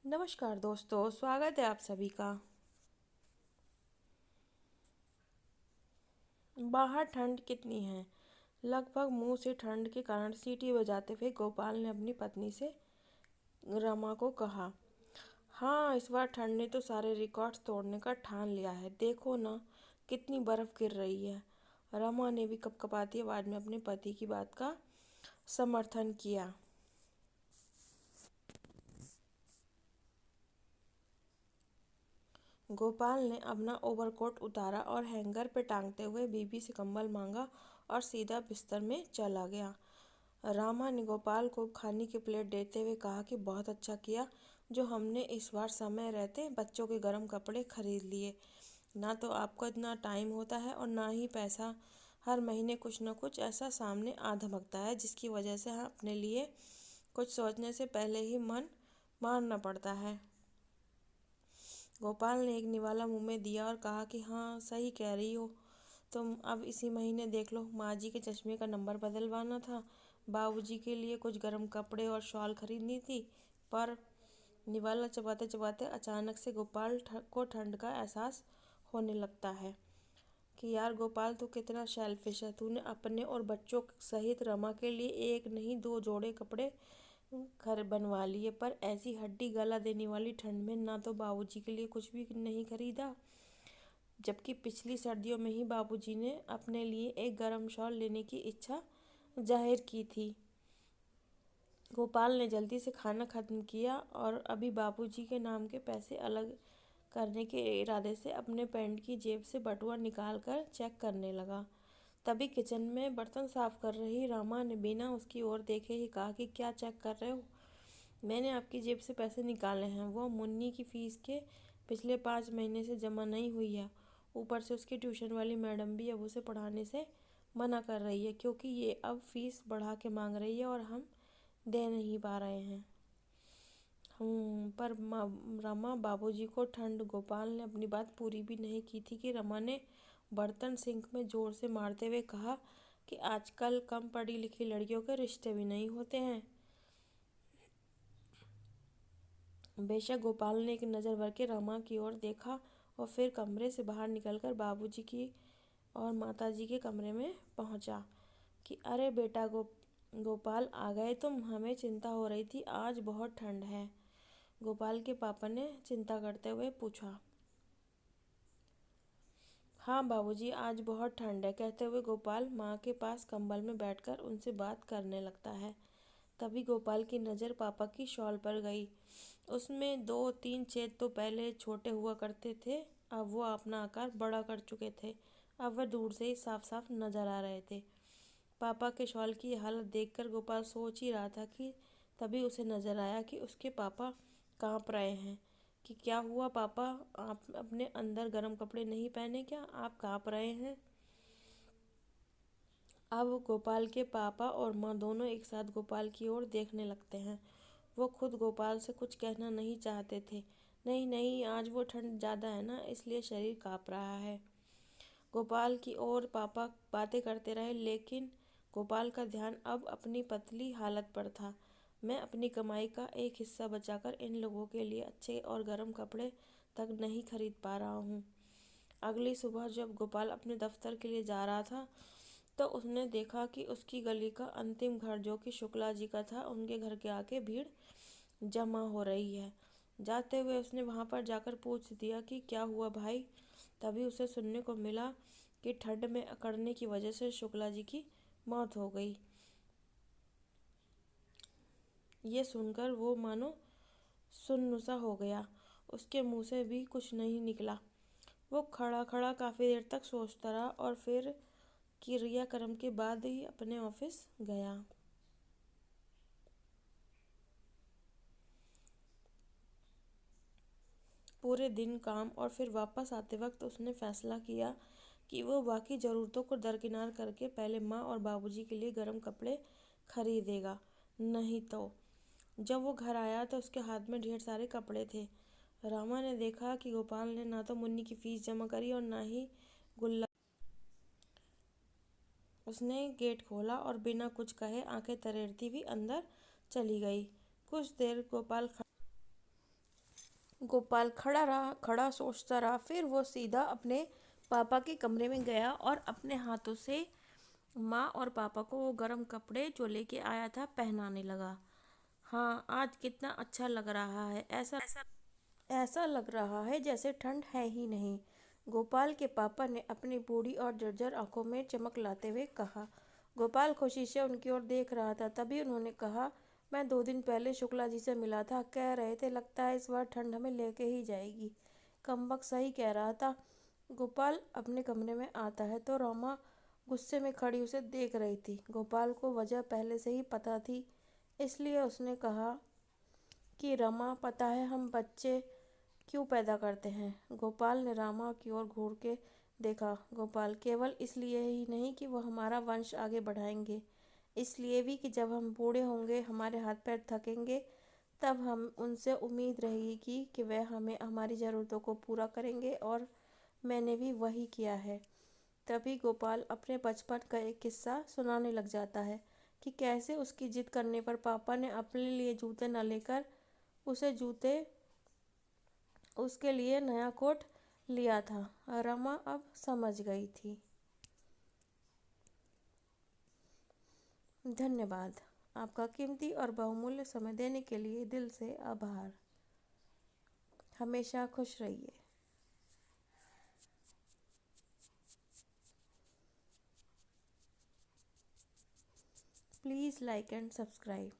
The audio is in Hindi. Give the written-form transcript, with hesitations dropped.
नमस्कार दोस्तों, स्वागत है आप सभी का। बाहर ठंड कितनी है। लगभग मुंह से ठंड के कारण सीटी बजाते हुए गोपाल ने अपनी पत्नी से रमा को कहा। हाँ, इस बार ठंड ने तो सारे रिकॉर्ड्स तोड़ने का ठान लिया है। देखो ना, कितनी बर्फ गिर रही है। रमा ने भी कपकपाती आवाज में अपने पति की बात का समर्थन किया। गोपाल ने अपना ओवरकोट उतारा और हैंगर पे टांगते हुए बीबी से कंबल मांगा और सीधा बिस्तर में चला गया। रामा ने गोपाल को खाने की प्लेट देते हुए कहा कि बहुत अच्छा किया जो हमने इस बार समय रहते बच्चों के गर्म कपड़े खरीद लिए। ना तो आपको इतना टाइम होता है और ना ही पैसा। हर महीने कुछ न कुछ ऐसा सामने आ धमकता है जिसकी वजह से हम अपने लिए कुछ सोचने से पहले ही मन मारना पड़ता है। गोपाल ने एक निवाला मुंह में दिया और कहा कि हाँ, सही कह रही हो तुम। अब इसी महीने देख लो, माँ जी के चश्मे का नंबर बदलवाना था, बाबूजी के लिए कुछ गर्म कपड़े और शॉल खरीदनी थी। पर निवाला चबाते चबाते अचानक से गोपाल को ठंड का एहसास होने लगता है कि यार गोपाल, तू कितना सेल्फिश है। तूने अपने और बच्चों सहित रमा के लिए एक नहीं दो जोड़े कपड़े घर बनवा लिए, पर ऐसी हड्डी गला देने वाली ठंड में ना तो बाबूजी के लिए कुछ भी नहीं खरीदा, जबकि पिछली सर्दियों में ही बाबूजी ने अपने लिए एक गर्म शॉल लेने की इच्छा जाहिर की थी। गोपाल ने जल्दी से खाना खत्म किया और अभी बाबूजी के नाम के पैसे अलग करने के इरादे से अपने पैंट की जेब से बटुआ निकाल कर चेक करने लगा। तभी किचन में बर्तन साफ कर रही रामा ने बिना उसकी ओर देखे ही कहा कि क्या चेक कर रहे हो। मैंने आपकी जेब से पैसे निकाले हैं। वो मुन्नी की फीस के पिछले 5 महीने से जमा नहीं हुई है। ऊपर से उसकी ट्यूशन वाली मैडम भी अब उसे पढ़ाने से मना कर रही है क्योंकि ये अब फीस बढ़ा के मांग रही है और हम दे नहीं पा रहे हैं। पर रमा बाबूजी को ठंड। गोपाल ने अपनी बात पूरी भी नहीं की थी कि रमा ने बर्तन सिंक में जोर से मारते हुए कहा कि आजकल कम पढ़ी लिखी लड़कियों के रिश्ते भी नहीं होते हैं। बेशक गोपाल ने एक नज़र भर के रमा की ओर देखा और फिर कमरे से बाहर निकलकर बाबूजी की और माताजी के कमरे में पहुंचा कि अरे बेटा गोपाल, आ गए तुम। हमें चिंता हो रही थी, आज बहुत ठंड है। गोपाल के पापा ने चिंता करते हुए पूछा। हाँ बाबूजी, आज बहुत ठंड है, कहते हुए गोपाल माँ के पास कंबल में बैठकर उनसे बात करने लगता है। तभी गोपाल की नज़र पापा की शॉल पर गई। उसमें 2-3 छेद तो पहले छोटे हुआ करते थे, अब वो अपना आकार बड़ा कर चुके थे। अब वह दूर से ही साफ साफ नजर आ रहे थे। पापा के शॉल की हालत देखकर गोपाल सोच ही रहा था कि तभी उसे नजर आया कि उसके पापा कांप रहे हैं। कि क्या हुआ पापा, आप अपने अंदर गर्म कपड़े नहीं पहने क्या, आप कांप रहे हैं। अब गोपाल के पापा और माँ दोनों एक साथ गोपाल की ओर देखने लगते हैं। वो खुद गोपाल से कुछ कहना नहीं चाहते थे। नहीं नहीं, आज वो ठंड ज़्यादा है ना, इसलिए शरीर काँप रहा है। गोपाल की ओर पापा बातें करते रहे, लेकिन गोपाल का ध्यान अब अपनी पतली हालत पर था। मैं अपनी कमाई का एक हिस्सा बचाकर इन लोगों के लिए अच्छे और गर्म कपड़े तक नहीं खरीद पा रहा हूँ। अगली सुबह जब गोपाल अपने दफ्तर के लिए जा रहा था तो उसने देखा कि उसकी गली का अंतिम घर, जो कि शुक्ला जी का था, उनके घर के आगे भीड़ जमा हो रही है। जाते हुए उसने वहां पर जाकर पूछ दिया कि क्या हुआ भाई। तभी उसे सुनने को मिला कि ठंड में अकड़ने की वजह से शुक्ला जी की मौत हो गई। ये सुनकर वो मानो सुन्न सा हो गया। उसके मुंह से भी कुछ नहीं निकला। वो खड़ा खड़ा काफी देर तक सोचता रहा और फिर क्रियाक्रम के बाद ही अपने ऑफिस गया। पूरे दिन काम और फिर वापस आते वक्त उसने फैसला किया कि वो बाकी ज़रूरतों को दरकिनार करके पहले माँ और बाबूजी के लिए गर्म कपड़े खरीदेगा। नहीं तो जब वो घर आया तो उसके हाथ में ढेर सारे कपड़े थे। रामा ने देखा कि गोपाल ने ना तो मुन्नी की फीस जमा करी और ना ही गुल्ला। उसने गेट खोला और बिना कुछ कहे आंखें तरेरती हुई अंदर चली गई। कुछ देर गोपाल गोपाल खड़ा सोचता रहा। फिर वो सीधा अपने पापा के कमरे में गया और अपने हाथों से माँ और पापा को वो गर्म कपड़े जो लेके आया था पहनाने लगा। हाँ, आज कितना अच्छा लग रहा है। ऐसा ऐसा लग रहा है जैसे ठंड है ही नहीं। गोपाल के पापा ने अपनी बूढ़ी और जर्जर आंखों में चमक लाते हुए कहा। गोपाल खुशी से उनकी ओर देख रहा था। तभी उन्होंने कहा, मैं 2 दिन पहले शुक्ला जी से मिला था, कह रहे थे लगता है इस बार ठंड हमें लेके ही जाएगी। कमबख्त सही कह रहा था। गोपाल अपने कमरे में आता है तो रमा गुस्से में खड़ी उसे देख रही थी। गोपाल को वजह पहले से ही पता थी, इसलिए उसने कहा कि रमा, पता है हम बच्चे क्यों पैदा करते हैं? गोपाल ने रमा की ओर घूर के देखा। गोपाल, केवल इसलिए ही नहीं कि वो हमारा वंश आगे बढ़ाएंगे, इसलिए भी कि जब हम बूढ़े होंगे, हमारे हाथ पैर थकेंगे, तब हम उनसे उम्मीद रहेगी कि वह हमें हमारी ज़रूरतों को पूरा करेंगे। और मैंने भी वही किया है। तभी गोपाल अपने बचपन का एक किस्सा सुनाने लग जाता है कि कैसे उसकी जिद करने पर पापा ने अपने लिए जूते न लेकर उसे जूते उसके लिए नया कोट लिया था। रमा अब समझ गई थी। धन्यवाद। आपका कीमती और बहुमूल्य समय देने के लिए दिल से आभार। हमेशा खुश रहिए। Please like and subscribe.